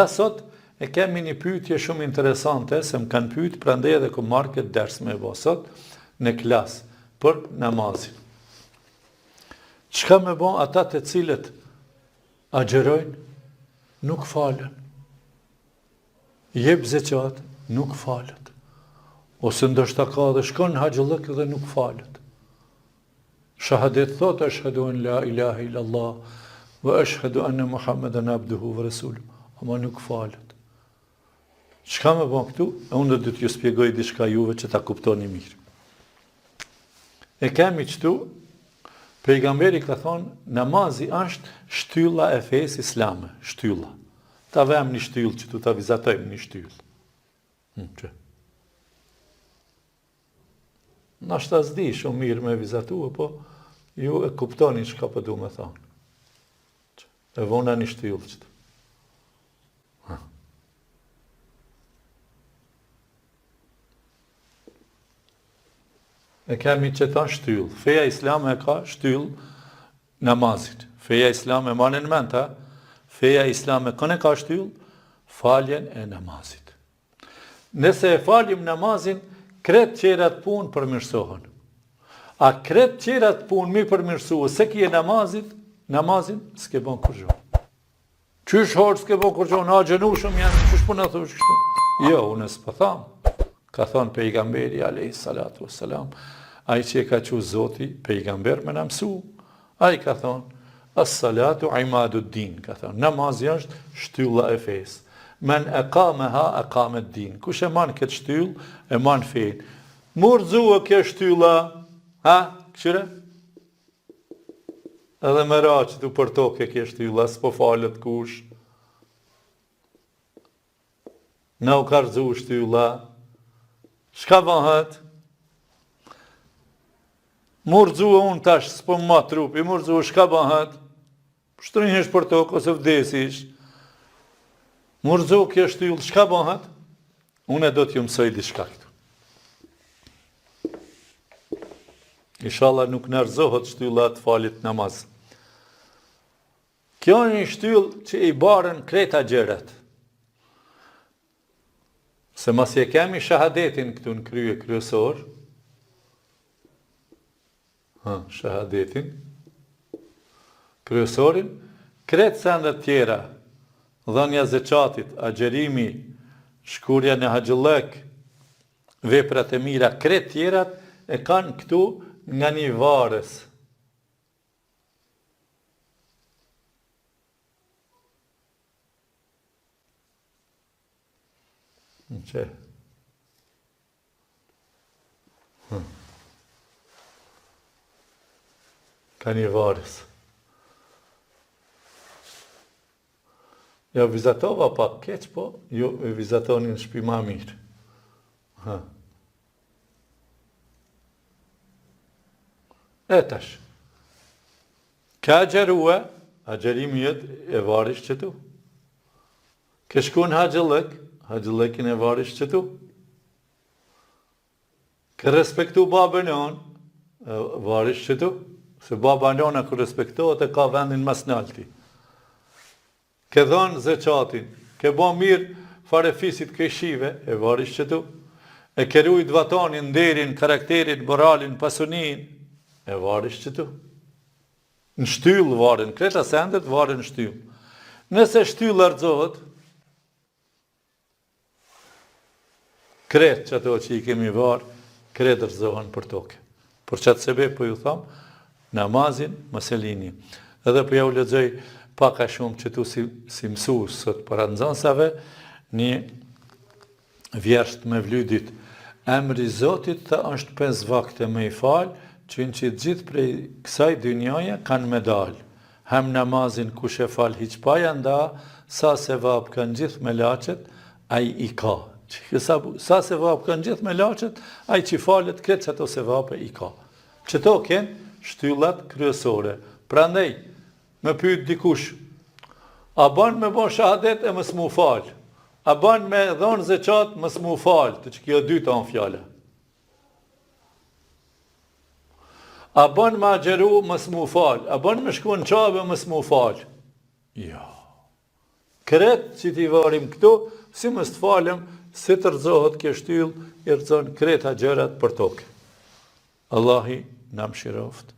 Sot e kemi një pyetje shumë interesante, se më kanë pyet, prandaj edhe ku marr këtë ders me bë sot në klas për namazin. Çka më bën ata të cilët agjerojnë, nuk falen. Jep zeqat, nuk falet. Ose ndoshta ka dhe shkon në haxhëllëk dhe nuk falet. Shahadet thot, ashhadu an la ilaha illallah, wa ashhadu anna Muhammeden abduhu wa rasuluhu. Ama nuk falet. Çka më bën këtu? Unë do t'ju shpjegoj diçka juve që ta kuptoni mirë. E kemi këtu, pejgamberi ka thonë, namazi është shtylla e fesë islame, shtylla. Ta vëmë një shtyllë që tu ta vizatojmë një shtyllë. Që? Nashta s'di shumë mirë me vizatua, po ju e kuptoni çka po du me thonë. E vona një shtyllë qëtë. E kemi që ta shtyllë. Feja islame ka shtyllë namazit. Feja islame manë në menta, feja islame këne ka shtyllë, faljen e namazit. Nëse e falim namazin, kretë qerat punë përmirësohen. A kretë qerat punë mi përmirësohen, se kje namazin, s'ke bon kërgjo. Qysh harë s'ke bon kërgjo, na gjenushëm janë, qysh për në thush kështu? Jo, unë s'pë thamë. Ka thonë pejgamberi, a.s. Ai që e ka që zoti, pejgamber me në mësu. Ai ka thonë, as-salatu imadu din, ka thonë, namazi është shtylla e fesë. Men e ka me ha, e ka me din. Kush e manë këtë shtyllë, e manë fejnë. Murëzua kjo shtylla, ha, këshire? Edhe me ra që tu për toke kjo shtylla, s'po falet kush. Në u karzu shtylla. Shka bëhet? Murëzua unë tash, s'po ma trupi, murëzua shka bëhet? Shtrinjesh për tokë ose vdesish. Murëzua kjo shtyllë, shka bëhet? Unë e do t'ju mësoj diçka këtu. Inshallah nuk nërzohet shtylla të falit namaz. Kjo një shtyllë që i baren kreta gjeret. Se mas je kemi shahadetin këtu në krye kryesor, shahadetin, kryesorin, kretë sendet tjera, dhënja zeqatit, agjerimi, shkurja në haxhëllëk, veprat e mira, kretë tjerat e kanë këtu nga një varës. Që? Ka një varës. Ja vizatova pak keq, po ju e vizatoni në shtëpi ma mirë. E tash. Ka agjerua, agjerimi jetë e varës që tu. Ke shku në haxhëllëk, haxhëllëkin e varës që tu. Ke respektu babën onë, varës që tu. Se baba njona kër respektohet e ka vendin mas nalti. Ke dhonë zeqatin, ke bo mirë fare fisit këshive, e varish që tu, e ke rujt vatanin, nderin, karakterin, moralin, pasunin, e varish që tu. Në shtyllë varin, kreta sendet varin në shtyllë. Nëse shtyllë ardzohet, kretë që ato që i kemi varë, kretë ardzohen për toke. Për qatë sebe, po ju thamë, namazin, mëselini. Edhe për ja u lexoj paka shumë që tu si mësues sot para nxënësave, një vjersht me vlydit. Emri Zotit të është 5 vakte me i falë, që gjithë prej kësaj dynjaje kanë me dalë. Hem namazin kush e falë hiq pa janda, sa se vapë kanë gjithë me lachet, a i ka. Sa se vapë kanë gjithë me lachet, a i që falet kretë që ato se vapë i ka. Që to kënë, shtyllat kryesore. Prandaj, me pyet dikush, a ban me bon shahadet e mës mu falë? A ban me dhonë zeqat mës mu falë? Të që kjo dyta në fjale. A ban me agjeru mës mu falë? A ban me shku në qabe mës mu falë? Jo. Kret që t'i varim këtu, si mës të falem, si të rëzohet kjo shtyllë, i rëzon kreta gjërat për toke. Allahi na mëshiroft.